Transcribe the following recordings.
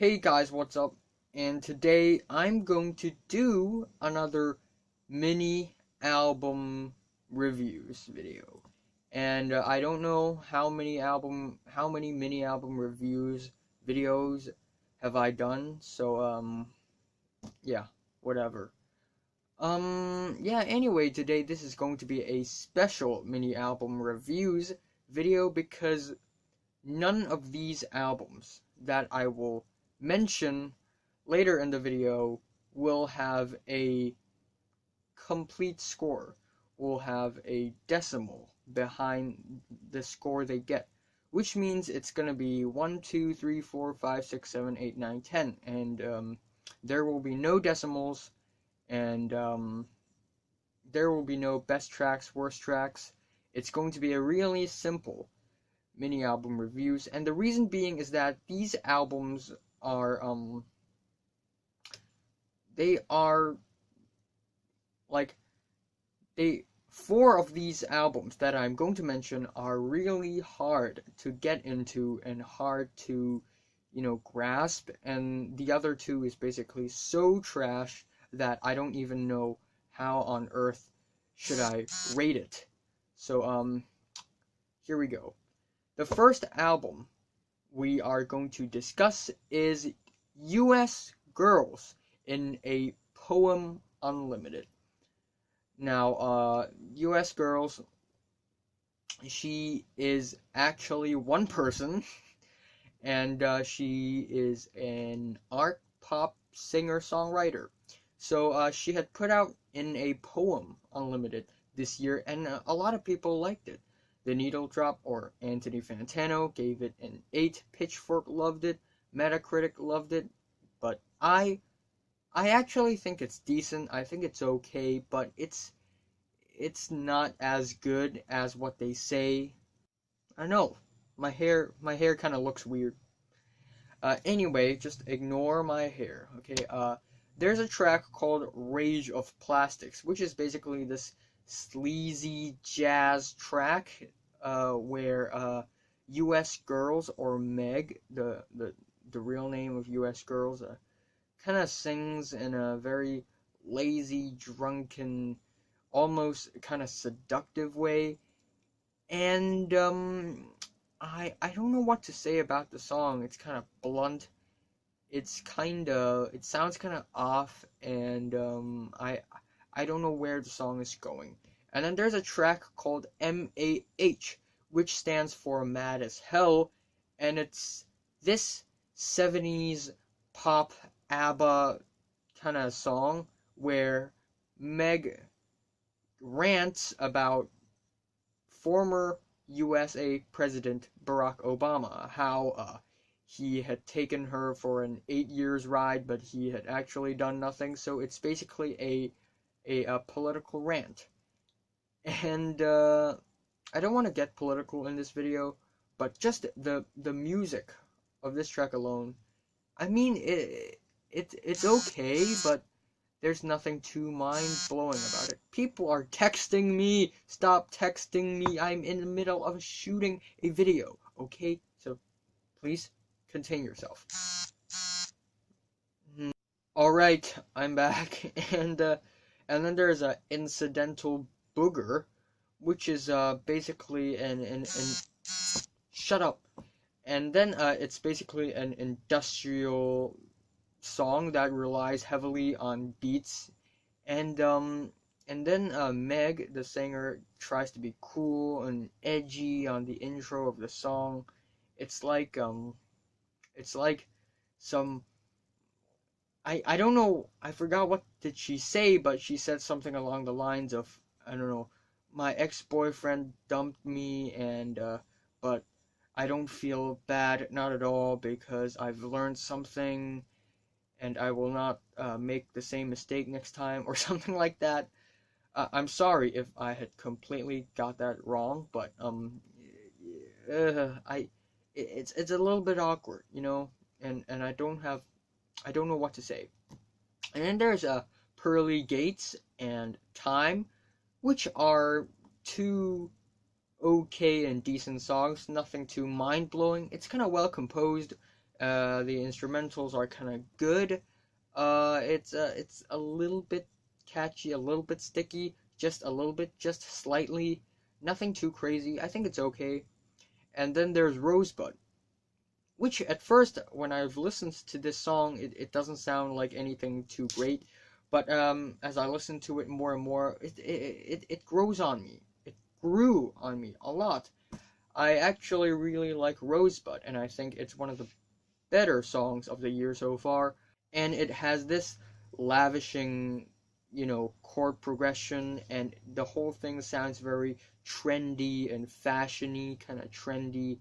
Hey guys, what's up? And today I'm going to do another mini album reviews video. And I don't know how many mini album reviews videos have I done. So yeah, whatever. Yeah, anyway, today this is going to be a special mini album reviews video because none of these albums that I will mention later in the video will have a complete score, will have a decimal behind the score they get, which means it's gonna be 1, 2, 3, 4, 5, 6, 7, 8, 9, 10, and there will be no decimals, and there will be no best tracks, worst tracks. It's going to be a really simple mini album reviews, and the reason being is that these albums are they are like they four of these albums that I'm going to mention are really hard to get into and hard to grasp, and the other two is basically so trash that I don't even know how on earth should I rate it. So here we go. The first album we are going to discuss is U.S. Girls in a Poem Unlimited. Now, U.S. Girls, she is actually one person, and she is an art pop singer-songwriter. So she had put out in a Poem Unlimited this year, and a lot of people liked it. The Needle Drop, or Anthony Fantano, gave it an 8. Pitchfork loved it. Metacritic loved it. But I actually think it's decent. I think it's okay, but it's not as good as what they say. I know my hair kind of looks weird. Anyway, just ignore my hair. Okay. There's a track called Rage of Plastics, which is basically this sleazy jazz track where U.S. Girls, or Meg, the real name of U.S. Girls, kind of sings in a very lazy, drunken, almost kind of seductive way. And I don't know what to say about the song. It's kind of blunt. It sounds kind of off, and I don't know where the song is going. And then there's a track called M.A.H, which stands for Mad as Hell, and it's this 70s pop ABBA kind of song where Meg rants about former USA President Barack Obama, how he had taken her for an 8 years ride, but he had actually done nothing. So it's basically a political rant. And I don't want to get political in this video, but just the music of this track alone, I mean, it's okay, but there's nothing too mind-blowing about it. People are texting me. Stop texting me. I'm in the middle of shooting a video, okay? So please contain yourself. Alright, I'm back. And then there's a Incidental Booger, which is basically an shut up. And then it's basically an industrial song that relies heavily on beats, and then Meg, the singer, tries to be cool and edgy on the intro of the song. It's like some I don't know, I forgot what did she say, but she said something along the lines of, I don't know, my ex-boyfriend dumped me, and but I don't feel bad, not at all, because I've learned something and I will not make the same mistake next time, or something like that. I'm sorry if I had completely got that wrong, but it's a little bit awkward, and I don't know what to say. And then there's Pearly Gates and Time, which are two okay and decent songs, nothing too mind blowing. It's kind of well composed. The instrumentals are kind of good. It's a little bit catchy, a little bit sticky, just a little bit, just slightly. Nothing too crazy. I think it's okay. And then there's Rosebud, which at first, when I've listened to this song, it doesn't sound like anything too great. But as I listen to it more and more, it grows on me. It grew on me a lot. I actually really like Rosebud, and I think it's one of the better songs of the year so far. And it has this lavishing, chord progression, and the whole thing sounds very trendy and fashiony, kind of trendy.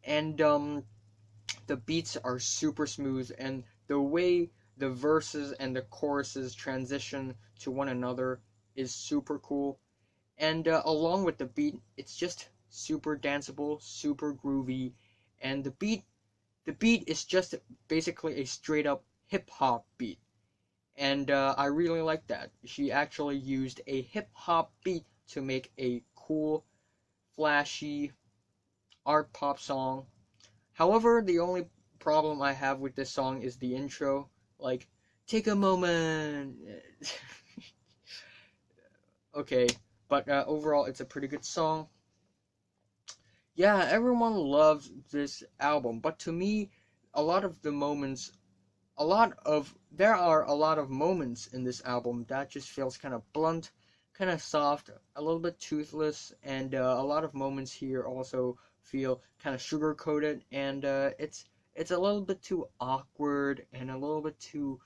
And the beats are super smooth, and the way the verses and the choruses transition to one another is super cool. And along with the beat, it's just super danceable, super groovy, and the beat is just basically a straight up hip hop beat. And I really like that. She actually used a hip hop beat to make a cool, flashy art pop song. However, the only problem I have with this song is the intro. Like, take a moment. Okay, but overall, it's a pretty good song. Yeah, everyone loves this album, but to me, a lot of the moments, there are a lot of moments in this album that just feels kind of blunt, kind of soft, a little bit toothless, and a lot of moments here also feel kind of sugar coated, and it's a little bit too awkward and a little bit too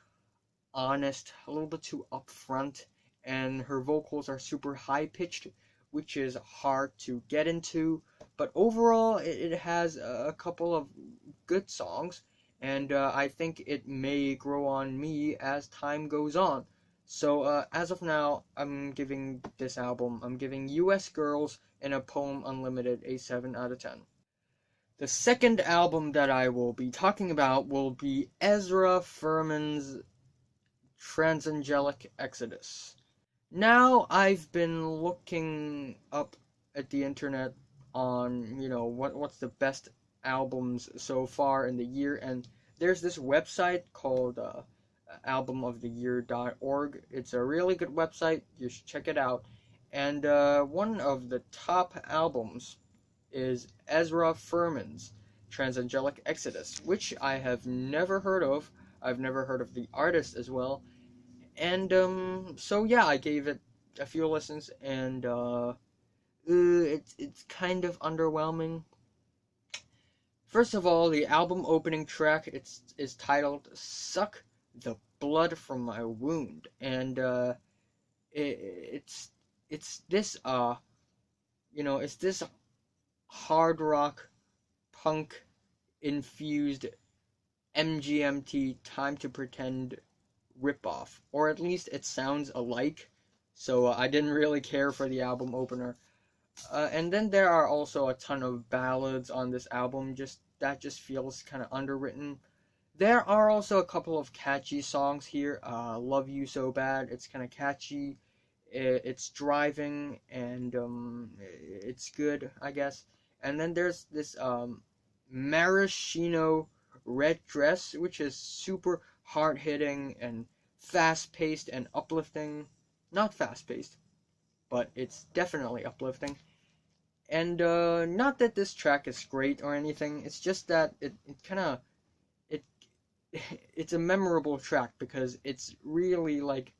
honest, a little bit too upfront, and her vocals are super high pitched, which is hard to get into. But overall, it has a couple of good songs, and I think it may grow on me as time goes on. So as of now, I'm giving U.S. Girls in a Poem Unlimited a 7 out of 10. The second album that I will be talking about will be Ezra Furman's Transangelic Exodus. Now I've been looking up at the internet on, what's the best albums so far in the year, and there's this website called albumoftheyear.org. It's a really good website. You should check it out. And one of the top albums is Ezra Furman's Transangelic Exodus, which I have never heard of. I've never heard of the artist as well. And so yeah, I gave it a few listens, and it's kind of underwhelming. First of all, the album opening track is titled "Suck the Blood from My Wound," and it's this it's this hard rock punk infused MGMT Time to Pretend ripoff, or at least it sounds alike. So I didn't really care for the album opener. And then there are also a ton of ballads on this album. Just feels kind of underwritten. There are also a couple of catchy songs here. "Love You So Bad." It's kind of catchy. It's driving, and it's good, I guess. And then there's this maraschino red dress, which is super hard hitting and fast paced and uplifting. Not fast paced, but it's definitely uplifting. And not that this track is great or anything. It's just that it kind of it it's a memorable track because it's really like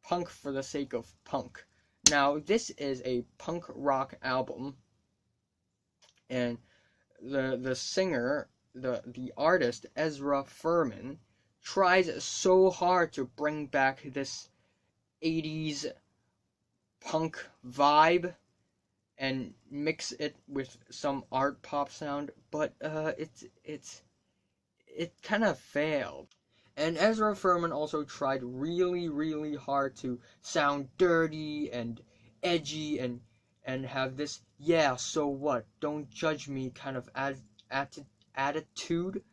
punk for the sake of punk. Now this is a punk rock album, and the singer, the artist Ezra Furman, tries so hard to bring back this 80s punk vibe and mix it with some art pop sound, but it kind of failed. And Ezra Furman also tried really, really hard to sound dirty and edgy, and have this "yeah, so what, don't judge me" kind of attitude.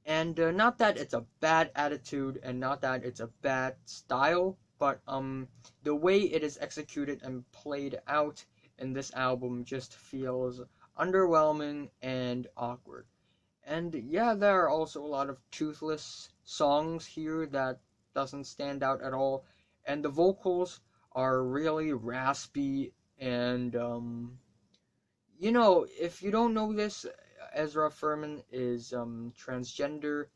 And not that it's a bad attitude, and not that it's a bad style, but the way it is executed and played out in this album just feels underwhelming and awkward. And yeah, there are also a lot of toothless songs here that doesn't stand out at all. And the vocals are really raspy and if you don't know this, Ezra Furman is transgender,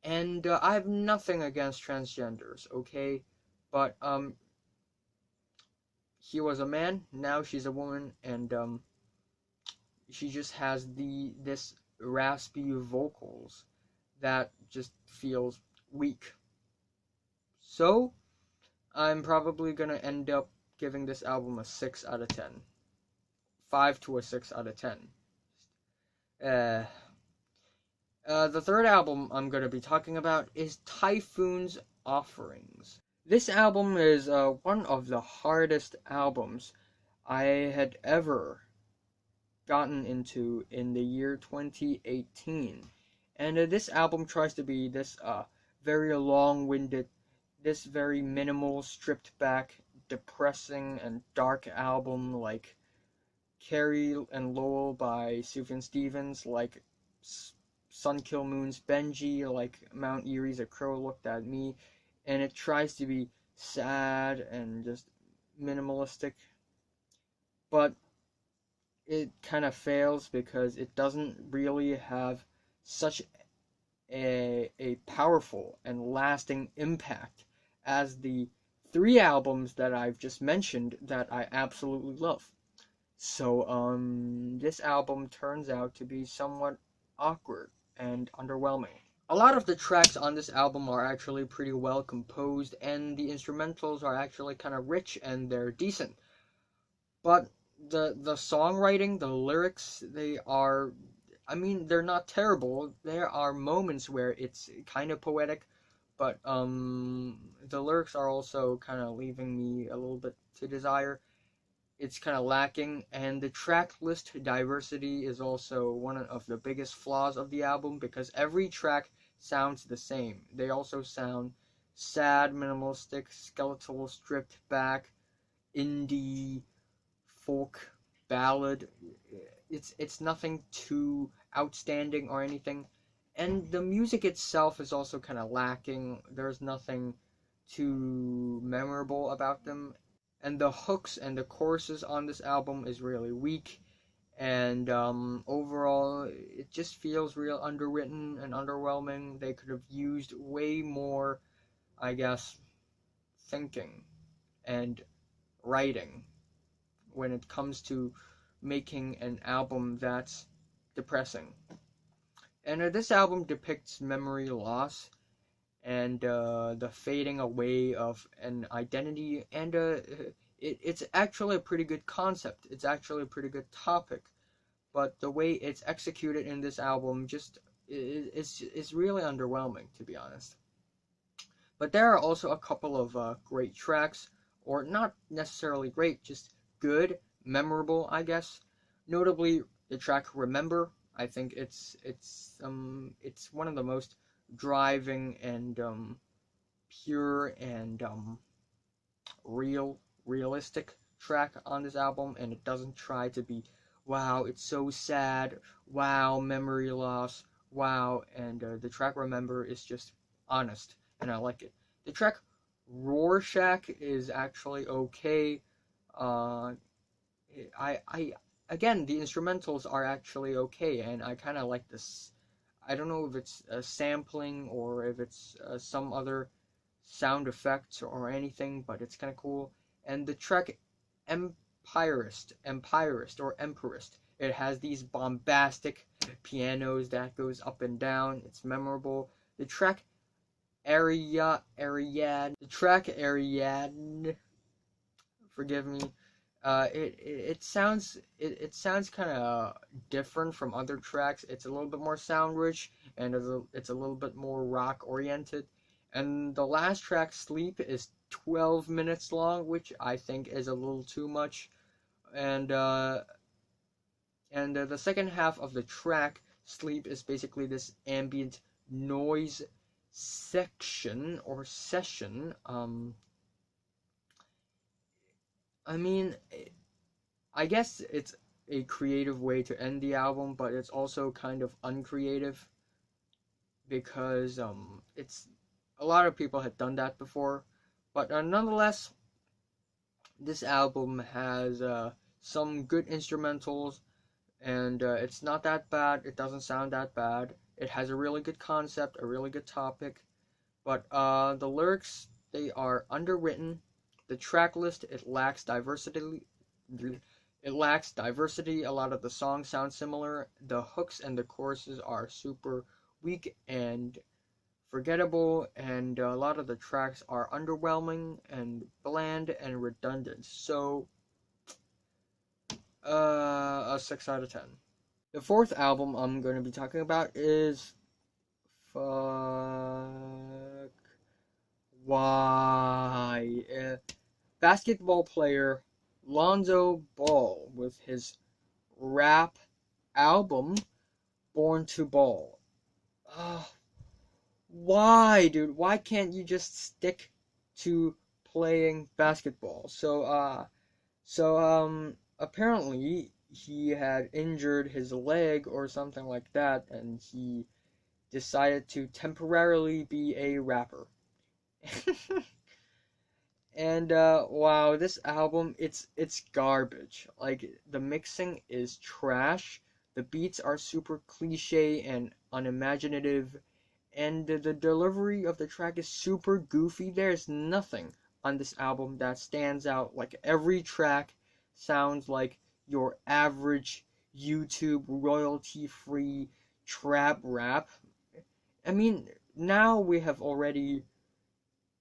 and I have nothing against transgenders, okay? But he was a man, now she's a woman, and she just has this raspy vocals that just feels weak. So I'm probably gonna end up giving this album a 6 out of 10. 5 to a 6 out of 10. Uh, the third album I'm gonna be talking about is Typhoon's Offerings. This album is one of the hardest albums I had ever gotten into in the year 2018. And this album tries to be this very long-winded, this very minimal, stripped back, depressing and dark album like Carrie and Lowell by Sufjan Stevens, like Sun Kill Moon's Benji, like Mount Erie's A Crow Looked at Me, and it tries to be sad and just minimalistic, but it kind of fails because it doesn't really have such a powerful and lasting impact as the three albums that I've just mentioned that I absolutely love. So this album turns out to be somewhat awkward and underwhelming. A lot of the tracks on this album are actually pretty well composed, and the instrumentals are actually kind of rich and they're decent. But the songwriting, the lyrics, they're not terrible. There are moments where it's kind of poetic, but the lyrics are also kind of leaving me a little bit to desire. It's kind of lacking, and the track list diversity is also one of the biggest flaws of the album because every track sounds the same. They also sound sad, minimalistic, skeletal, stripped back, indie, folk, ballad. It's nothing too outstanding or anything. And the music itself is also kind of lacking. There's nothing too memorable about them, and the hooks and the choruses on this album is really weak, and overall it just feels real underwritten and underwhelming. They could have used way more, I guess, thinking and writing when it comes to making an album that's depressing. And this album depicts memory loss and the fading away of an identity, and it's actually a pretty good concept. It's actually a pretty good topic, but the way it's executed in this album just is really underwhelming, to be honest. But there are also a couple of great tracks, or not necessarily great, just good, memorable, I guess. Notably, the track "Remember." I think it's one of the most driving and pure and realistic track on this album, and it doesn't try to be, wow, it's so sad, wow, memory loss, wow, and the track "Remember" is just honest, and I like it. The track "Rorschach" is actually okay. Uh, I again, the instrumentals are actually okay, and I kind of like this. I don't know if it's a sampling or if it's some other sound effects or anything, but it's kind of cool. And the track Empirist or Emperist, it has these bombastic pianos that goes up and down. It's memorable. The track Ariadne, forgive me. It sounds kind of different from other tracks. It's a little bit more sound rich, and it's a little bit more rock oriented. And the last track, "Sleep," is 12 minutes long, which I think is a little too much. And the second half of the track, "Sleep," is basically this ambient noise section or session. I mean, I guess it's a creative way to end the album, but it's also kind of uncreative because it's a lot of people had done that before. But nonetheless, this album has some good instrumentals, and it's not that bad. It doesn't sound that bad. It has a really good concept, a really good topic, but the lyrics, they are underwritten. The track list, it lacks diversity. It lacks diversity. A lot of the songs sound similar. The hooks and the choruses are super weak and forgettable, and a lot of the tracks are underwhelming and bland and redundant. So, a 6 out of 10. The fourth album I'm going to be talking about is Fuck Why. Basketball player LonZo Ball with his rap album Born to Ball. Why, dude? Why can't you just stick to playing basketball? Apparently he had injured his leg or something like that, and he decided to temporarily be a rapper. And wow, this album, it's garbage. Like, the mixing is trash. The beats are super cliche and unimaginative, and the delivery of the track is super goofy. There's nothing on this album that stands out. Like, every track sounds like your average YouTube royalty-free trap rap. I mean, now we have already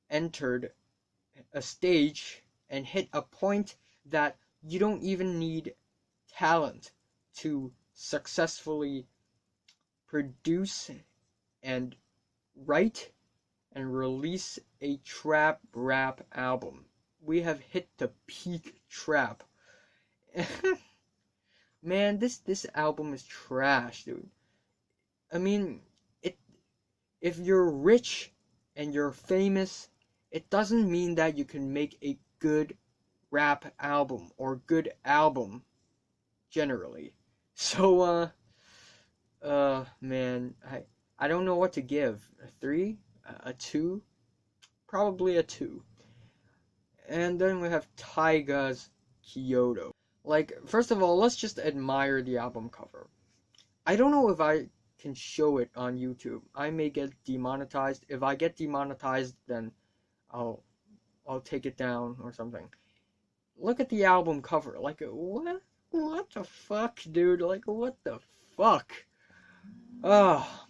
entered a stage and hit a point that you don't even need talent to successfully produce and write and release a trap rap album. We have hit the peak trap. Man, this album is trash, dude. I mean, it if you're rich and you're famous, it doesn't mean that you can make a good rap album or good album generally. So man, I don't know what to give. A 3? A 2? Probably a 2. And then we have Tyga's Kyoto. Like, first of all, let's just admire the album cover. I don't know if I can show it on YouTube. I may get demonetized. If I get demonetized, then I'll take it down or something. Look at the album cover. Like, what the fuck, dude? Like, what the fuck? Oh,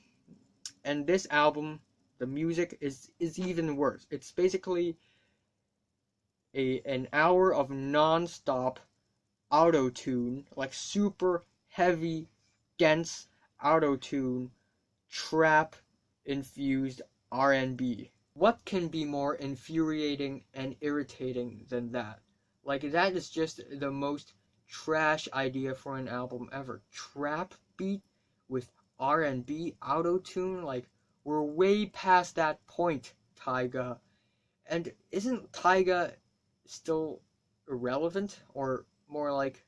and this album, the music is even worse. It's basically an hour of non-stop auto-tune, like super heavy, dense auto-tune, trap infused R&B. What can be more infuriating and irritating than that? Like, that is just the most trash idea for an album ever. Trap beat with R&B auto-tune? Like, we're way past that point, Tyga. And isn't Tyga still irrelevant? Or more like,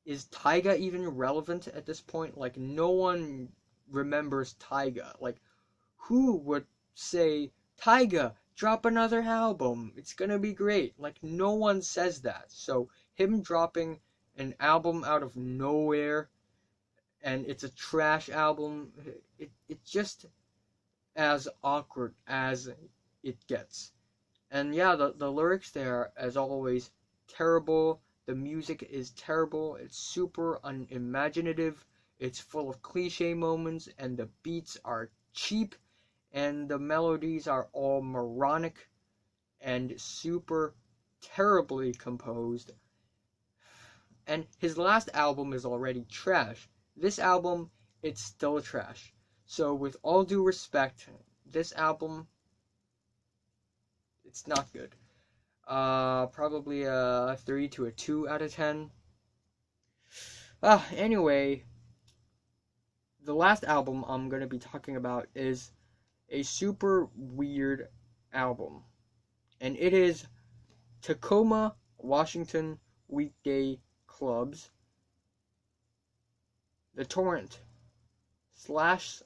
is Tyga even relevant at this point? Like, no one remembers Tyga. Like, who would say, Tyga, drop another album, it's gonna be great? Like, no one says that. So him dropping an album out of nowhere, and it's a trash album, it's just as awkward as it gets. And yeah, the lyrics there, as always, terrible. The music is terrible. It's super unimaginative. It's full of cliche moments, and the beats are cheap, and the melodies are all moronic and super terribly composed. And his last album is already trash. This album, it's still trash. So with all due respect, this album, it's not good. Probably a 3 to a 2 out of 10. Anyway, the last album I'm going to be talking about is a super weird album. And it is Tacoma, Washington Weekday Club's The Torrent slash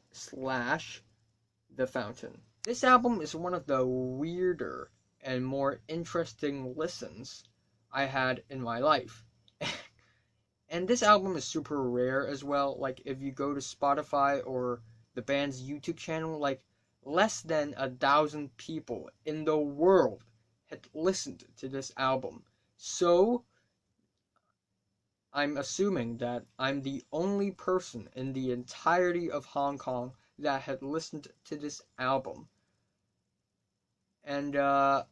The Fountain. This album is one of the weirder and more interesting listens I had in my life. And this album is super rare as well. Like, if you go to Spotify or the band's YouTube channel, like, less than 1,000 people in the world had listened to this album. So, I'm assuming that I'm the only person in the entirety of Hong Kong that had listened to this album. And I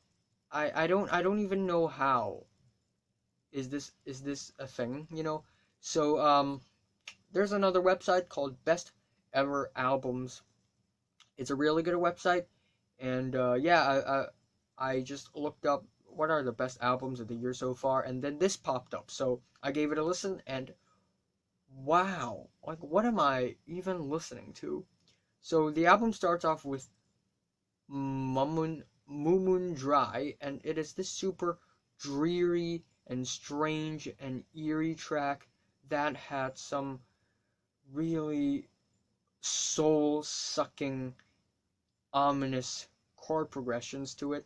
don't even know how. Is this a thing, you know? So there's another website called Best Ever Albums. It's a really good website, and yeah, I just looked up what are the best albums of the year so far, and then this popped up. So I gave it a listen, and wow, like what am I even listening to? So the album starts off with Mumun Dry, and it is this super dreary and strange and eerie track that had some really soul-sucking, ominous chord progressions to it,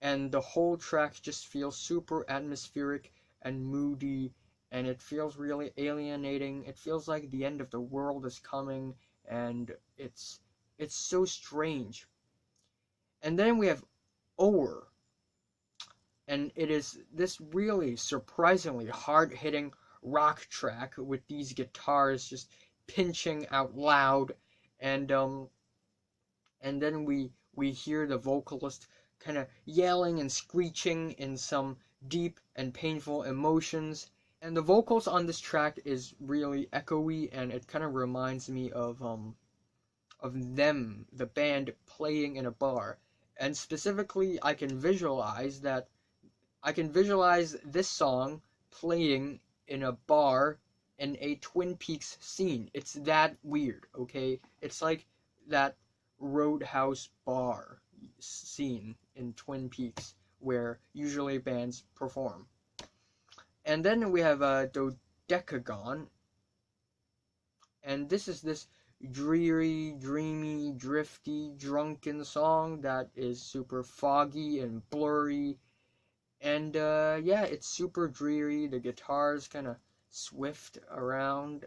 and the whole track just feels super atmospheric and moody, and it feels really alienating. It feels like the end of the world is coming, and it's so strange. And then we have Ower, and it is this really surprisingly hard-hitting rock track with these guitars just pinching out loud, and then we hear the vocalist kind of yelling and screeching in some deep and painful emotions, and the vocals on this track is really echoey, and it kind of reminds me of them, the band, playing in a bar. And specifically, I can visualize this song playing in a bar in a Twin Peaks scene. It's that weird, okay? It's like that Roadhouse bar scene in Twin Peaks where usually bands perform. And then we have Dodecagon, and this is this dreary, dreamy, drifty, drunken song that is super foggy and blurry. And yeah, it's super dreary. The guitars kind of swift around,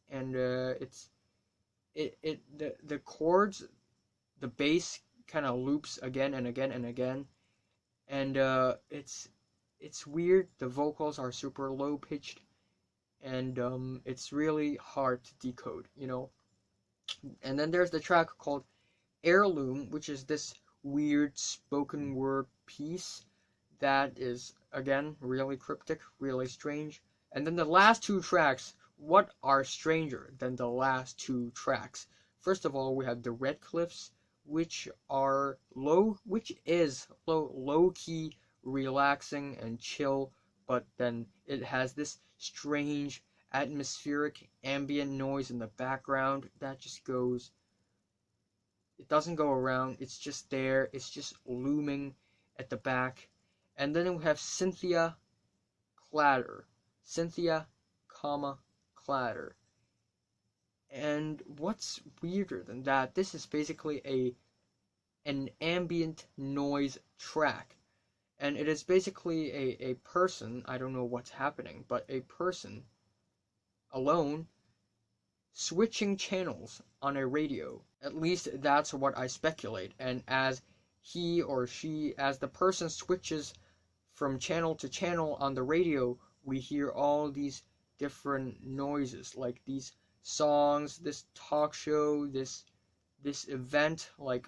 and the chords, the bass kind of loops again and again and again, and it's weird. The vocals are super low pitched, and it's really hard to decode, you know. And then there's the track called Heirloom, which is this weird spoken word piece that is, again, really cryptic, really strange. And then the last two tracks, what are stranger than the last two tracks? First of all, we have the Red Cliffs, which is low key, relaxing and chill, but then it has this strange atmospheric ambient noise in the background that just goes, it doesn't go around, it's just there, it's just looming at the back. And then we have Cynthia Clatter. Cynthia, Clatter. And what's weirder than that, this is basically an ambient noise track. And it is basically a person, I don't know what's happening, but a person alone switching channels on a radio. At least that's what I speculate. And as the person switches from channel to channel on the radio, we hear all these different noises, like these songs, this talk show, this event. Like,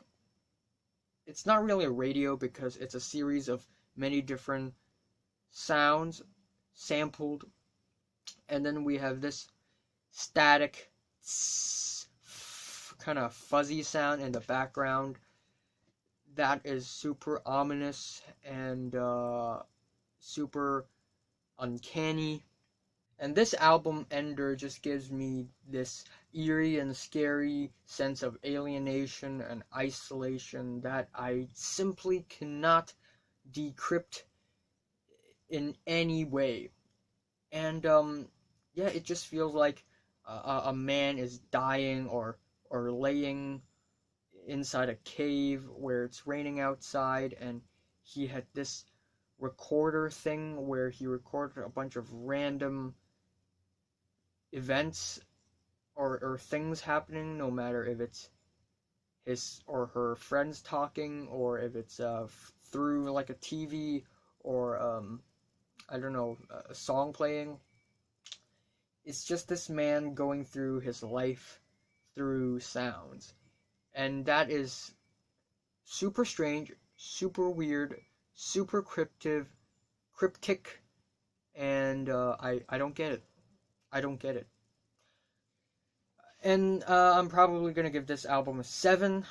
it's not really a radio because it's a series of many different sounds sampled, and then we have this static kind of fuzzy sound in the background that is super ominous and super uncanny. And this album ender just gives me this eerie and scary sense of alienation and isolation that I simply cannot decrypt in any way. And yeah, it just feels like a man is dying or laying inside a cave where it's raining outside, and he had this recorder thing where he recorded a bunch of random events or things happening, no matter if it's his or her friends talking, or if it's through like a TV, or I don't know, a song playing. It's just this man going through his life through sounds. And that is super strange, super weird, super cryptic, and I don't get it. I don't get it. And I'm probably gonna give this album a 7,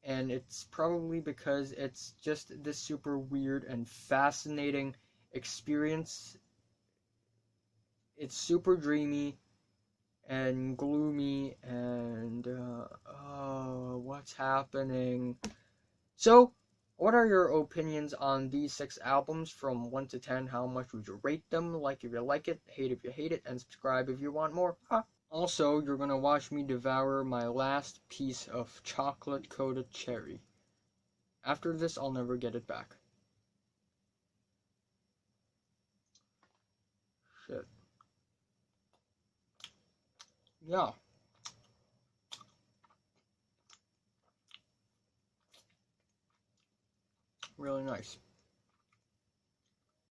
and it's probably because it's just this super weird and fascinating experience. It's super dreamy and gloomy, and oh, what's happening? So, what are your opinions on these 6 albums from 1 to 10? How much would you rate them? Like if you like it, hate if you hate it, and subscribe if you want more. Also, you're gonna watch me devour my last piece of chocolate coated cherry. After this, I'll never get it back. Shit. Yeah. Really nice.